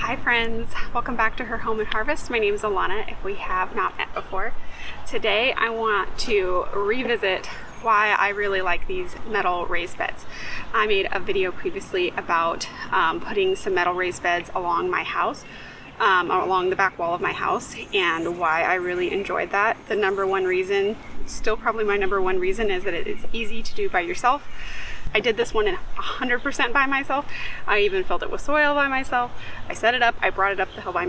Hi friends, welcome back to Her Home and Harvest. My name is Alana, if we have not met before. Today I want to revisit why I really like these metal raised beds. I made a video previously about putting some metal raised beds along my house, along the back wall of my house, and why I really enjoyed that. The number one reason, still probably my number one reason, is that it is easy to do by yourself. I did this one in 100% by myself. I even filled it with soil by myself. I set it up, I brought it up the hill by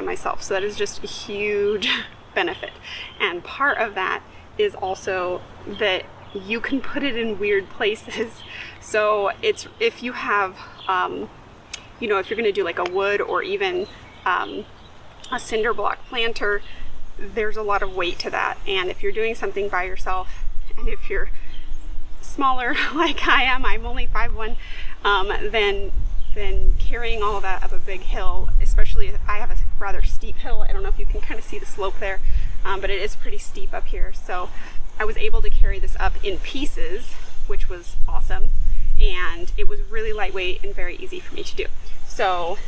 myself. So that is just a huge benefit. And part of that is also that you can put it in weird places. So it's, if you have, if you're gonna do like a wood or even a cinder block planter, there's a lot of weight to that. And if you're doing something by yourself, and if you're smaller like I am, I'm only 5'1", then carrying all of that up a big hill, especially I have a rather steep hill. I don't know if you can kind of see the slope there, but it is pretty steep up here. So I was able to carry this up in pieces, which was awesome. And it was really lightweight and very easy for me to do. So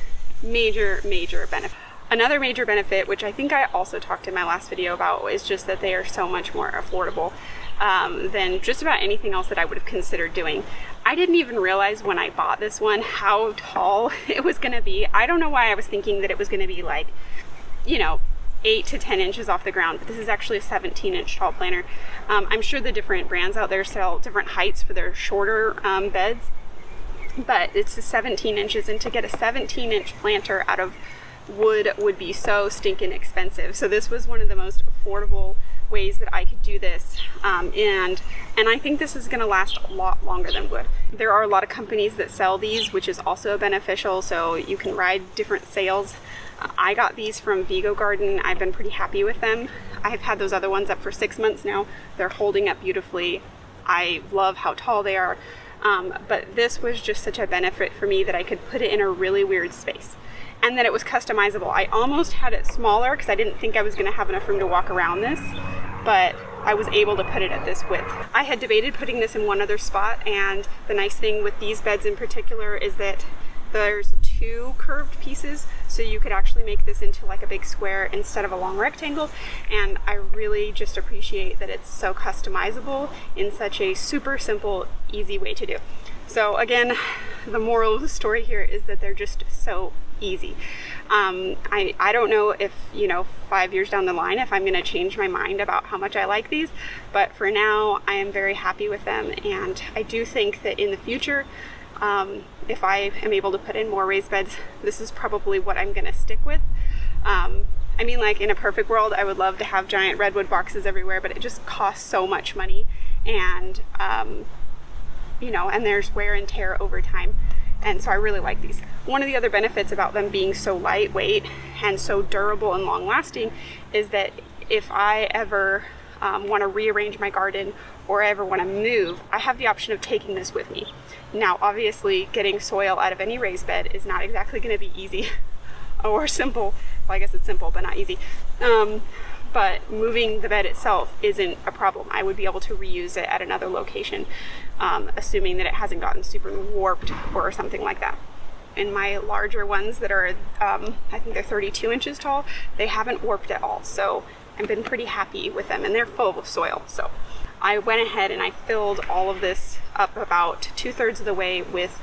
major benefit. Another major benefit, which I think I also talked in my last video about, is just that they are so much more affordable than just about anything else that I would have considered doing. I didn't even realize when I bought this one how tall it was going to be. I don't know why I was thinking that it was going to be like, 8 to 10 inches off the ground, but this is actually a 17-inch tall planter. I'm sure the different brands out there sell different heights for their shorter beds, but it's a 17 inches, and to get a 17-inch planter out of wood would be so stinking expensive. So this was one of the most affordable ways that I could do this, and I think this is going to last a lot longer than wood. There are a lot of companies that sell these, which is also beneficial, so you can ride different sales. I got these from Vigo Garden. I've been pretty happy with them. I've had those other ones up for 6 months now. They're holding up beautifully. I love how tall they are, but this was just such a benefit for me that I could put it in a really weird space. And that it was customizable. I almost had it smaller because I didn't think I was going to have enough room to walk around this, but I was able to put it at this width. I had debated putting this in one other spot, and the nice thing with these beds in particular is that there's 2 curved pieces, so you could actually make this into like a big square instead of a long rectangle. And I really just appreciate that it's so customizable in such a super simple, easy way to do. So again, the moral of the story here is that they're just so easy. I don't know if 5 years down the line if I'm going to change my mind about how much I like these, but for now I am very happy with them, and I do think that in the future, if I am able to put in more raised beds, this is probably what I'm going to stick with. I mean, like in a perfect world, I would love to have giant redwood boxes everywhere, but it just costs so much money, and and there's wear and tear over time. And so I really like these. One of the other benefits about them being so lightweight and so durable and long lasting is that if I ever want to rearrange my garden or ever want to move, I have the option of taking this with me. Now, obviously, getting soil out of any raised bed is not exactly going to be easy or simple. Well, I guess it's simple, but not easy. But moving the bed itself isn't a problem. I would be able to reuse it at another location, assuming that it hasn't gotten super warped or something like that. In my larger ones that are, I think they're 32 inches tall, they haven't warped at all. So I've been pretty happy with them, and they're full of soil. So I went ahead and I filled all of this up about 2/3 of the way with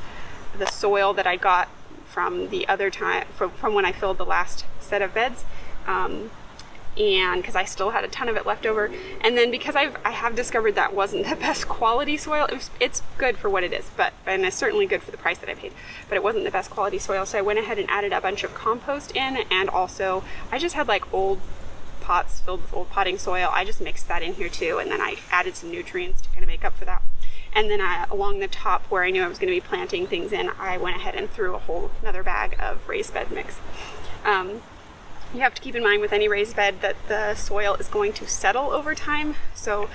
the soil that I got from the other time, from when I filled the last set of beds. And because I still had a ton of it left over, and then because I have discovered that wasn't the best quality soil. It's good for what it is, and it's certainly good for the price that I paid, but it wasn't the best quality soil. So I went ahead and added a bunch of compost in, and also I just had like old pots filled with old potting soil. I just mixed that in here too, and then I added some nutrients to kind of make up for that. And then along the top where I knew I was going to be planting things in, I went ahead and threw a whole another bag of raised bed mix. You have to keep in mind with any raised bed that the soil is going to settle over time, so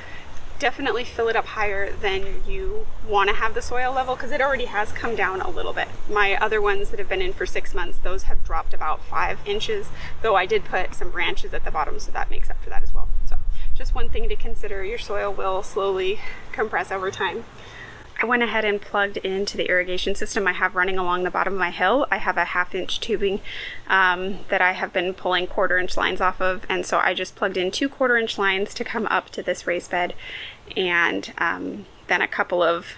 definitely fill it up higher than you want to have the soil level, because it already has come down a little bit. My other ones that have been in for 6 months, those have dropped about 5 inches, though I did put some branches at the bottom, so that makes up for that as well. So just one thing to consider, your soil will slowly compress over time. I went ahead and plugged into the irrigation system I have running along the bottom of my hill. I have a 1/2-inch tubing that I have been pulling 1/4-inch lines off of, and so I just plugged in 2 1/4-inch lines to come up to this raised bed, and then a couple of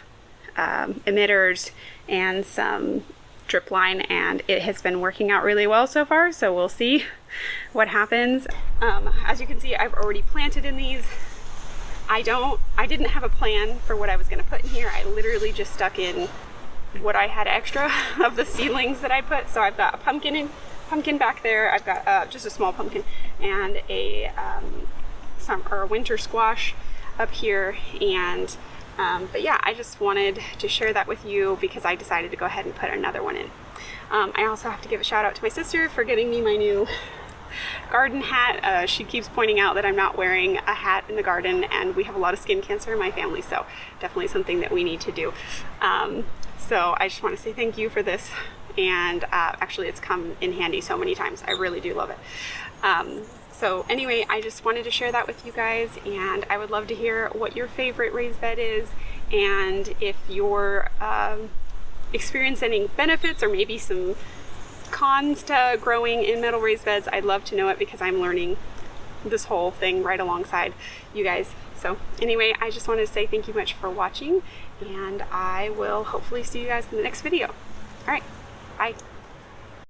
emitters and some drip line, and it has been working out really well so far, so we'll see what happens. As you can see, I've already planted in these. I didn't have a plan for what I was going to put in here. I literally just stuck in what I had extra of the seedlings that I put. So I've got a pumpkin back there. I've got just a small pumpkin and a winter squash up here. And but yeah, I just wanted to share that with you because I decided to go ahead and put another one in. I also have to give a shout out to my sister for getting me my new garden hat. She keeps pointing out that I'm not wearing a hat in the garden, and we have a lot of skin cancer in my family, so definitely something that we need to do. So I just want to say thank you for this, and actually it's come in handy so many times. I really do love it. So anyway, I just wanted to share that with you guys, and I would love to hear what your favorite raised bed is, and if you're experiencing any benefits or maybe some cons to growing in metal raised beds. I'd love to know it because I'm learning this whole thing right alongside you guys. So anyway, I just wanted to say thank you much for watching, and I will hopefully see you guys in the next video. All right, bye.